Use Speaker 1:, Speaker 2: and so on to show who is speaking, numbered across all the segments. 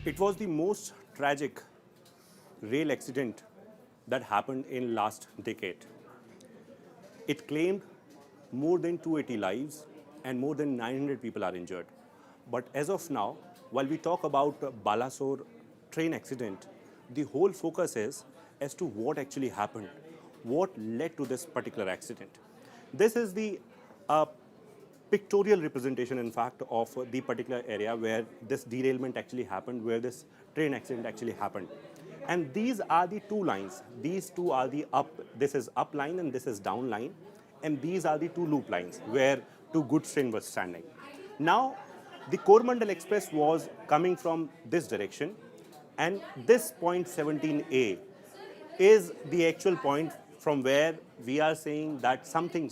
Speaker 1: It was the most tragic rail accident that happened in last decade. It claimed more than 280 lives and more than 900 people are injured. But as of now, while we talk about Balasore train accident, the whole focus is as to what actually happened, what led to this particular accident. This is the pictorial representation, in fact, of the particular area where this derailment actually happened, where this train accident actually happened. And these are the two lines. These two are the up, this is up line and this is down line. And these are the two loop lines where two goods train were standing. Now, the Coromandel Express was coming from this direction, and this point 17A is the actual point from where we are saying that something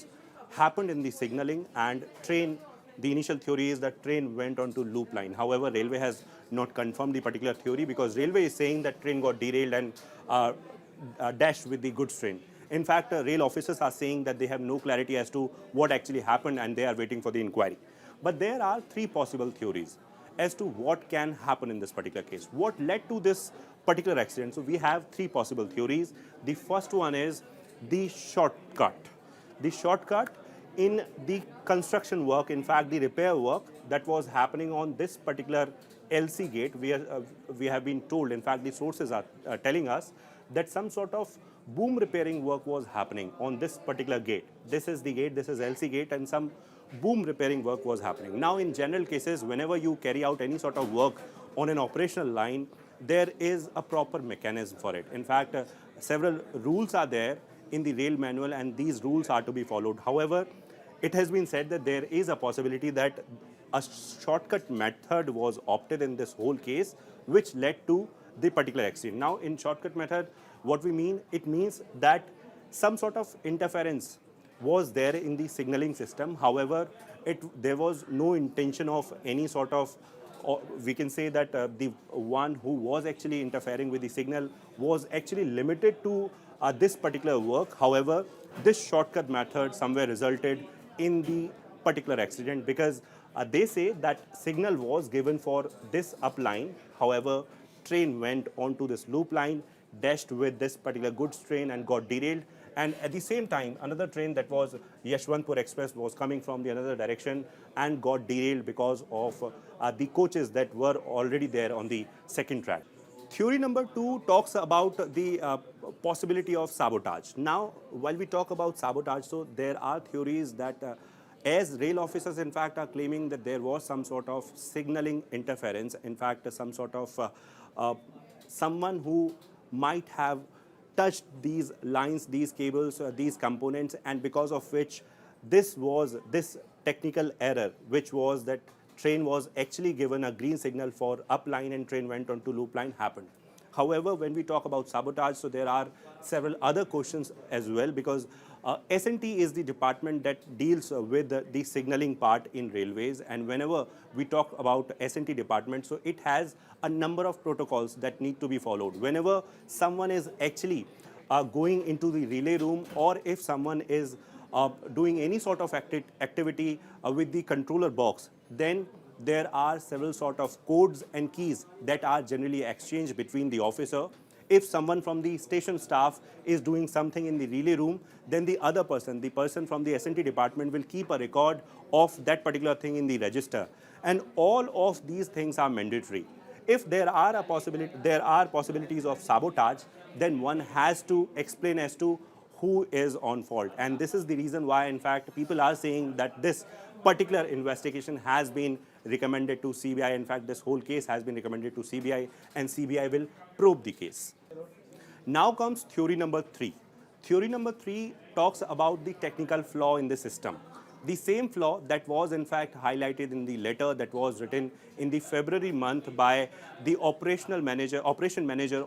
Speaker 1: happened in the signaling and train, the initial theory is that train went on to loop line. However, railway has not confirmed the particular theory because railway is saying that train got derailed and dashed with the goods train. In fact, rail officers are saying that they have no clarity as to what actually happened and they are waiting for the inquiry. But there are three possible theories as to what can happen in this particular case. What led to this particular accident? So we have three possible theories. The first one is the shortcut. The shortcut in the construction work, in fact, the repair work that was happening on this particular LC gate, we have been told, in fact, the sources are telling us that some sort of boom repairing work was happening on this particular gate. This is the gate, this is LC gate, and some boom repairing work was happening. Now, in general cases, whenever you carry out any sort of work on an operational line, there is a proper mechanism for it. In fact, several rules are there in the rail manual and these rules are to be followed. However, it has been said that there is a possibility that a shortcut method was opted in this whole case, which led to the particular accident. Now, in shortcut method, what we mean, it means that some sort of interference was there in the signaling system. However, there was no intention of any sort of, or we can say that the one who was actually interfering with the signal was actually limited to this particular work. However, this shortcut method somewhere resulted in the particular accident because they say that signal was given for this up line. However, train went onto this loop line, dashed with this particular goods train and got derailed. And at the same time, another train that was Yeshwantpur Express was coming from the another direction and got derailed because of the coaches that were already there on the second track. Theory number 2 talks about the possibility of sabotage. Now, while we talk about sabotage, so there are theories that as rail officers, in fact, are claiming that there was some sort of signaling interference. In fact, some sort of someone who might have touched these lines, these cables, these components, and because of which this technical error, which was that train was actually given a green signal for up line and train went on to loop line happened. However, when we talk about sabotage, so there are several other questions as well because S&T is the department that deals with the signaling part in railways, and whenever we talk about S&T department, so it has a number of protocols that need to be followed. Whenever someone is actually going into the relay room or if someone is doing any sort of activity with the controller box, then there are several sort of codes and keys that are generally exchanged between the officer. If someone from the station staff is doing something in the relay room, then the other person, the person from the S&T department will keep a record of that particular thing in the register. And all of these things are mandatory. If there are possibilities of sabotage, then one has to explain as to who is on fault. And this is the reason why, in fact, people are saying that this particular investigation has been recommended to CBI. In fact, this whole case has been recommended to CBI and CBI will probe the case. Now comes theory number 3. Theory number 3 talks about the technical flaw in the system. The same flaw that was in fact highlighted in the letter that was written in the February month by the operation manager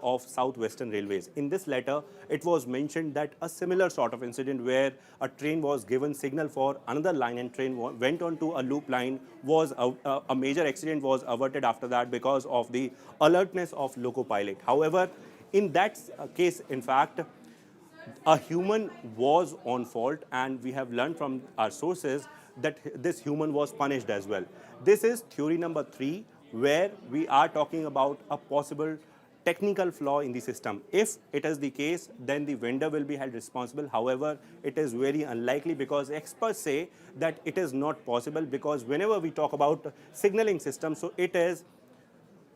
Speaker 1: of Southwestern Railways. In this letter, it was mentioned that a similar sort of incident where a train was given signal for another line and train went on to a loop line was a major accident was averted after that because of the alertness of loco pilot. However, in that case, in fact, a human was on fault, and we have learned from our sources that this human was punished as well. This is theory number 3 where we are talking about a possible technical flaw in the system. If it is the case, then the vendor will be held responsible. However, it is very unlikely because experts say that it is not possible, because whenever we talk about signaling system, so it is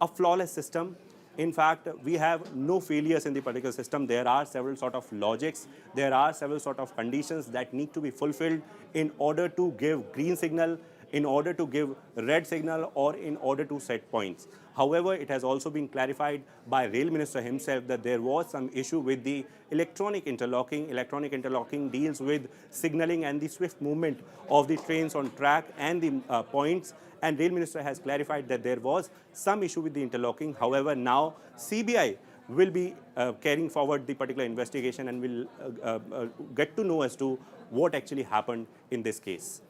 Speaker 1: a flawless system. In fact, we have no failures in the particular system. There are several sort of logics, there are several sort of conditions that need to be fulfilled in order to give green signal, in order to give red signal, or in order to set points. However, it has also been clarified by Rail Minister himself that there was some issue with the electronic interlocking. Electronic interlocking deals with signaling and the swift movement of the trains on track and the points. And Rail Minister has clarified that there was some issue with the interlocking. However, now CBI will be carrying forward the particular investigation and will get to know as to what actually happened in this case.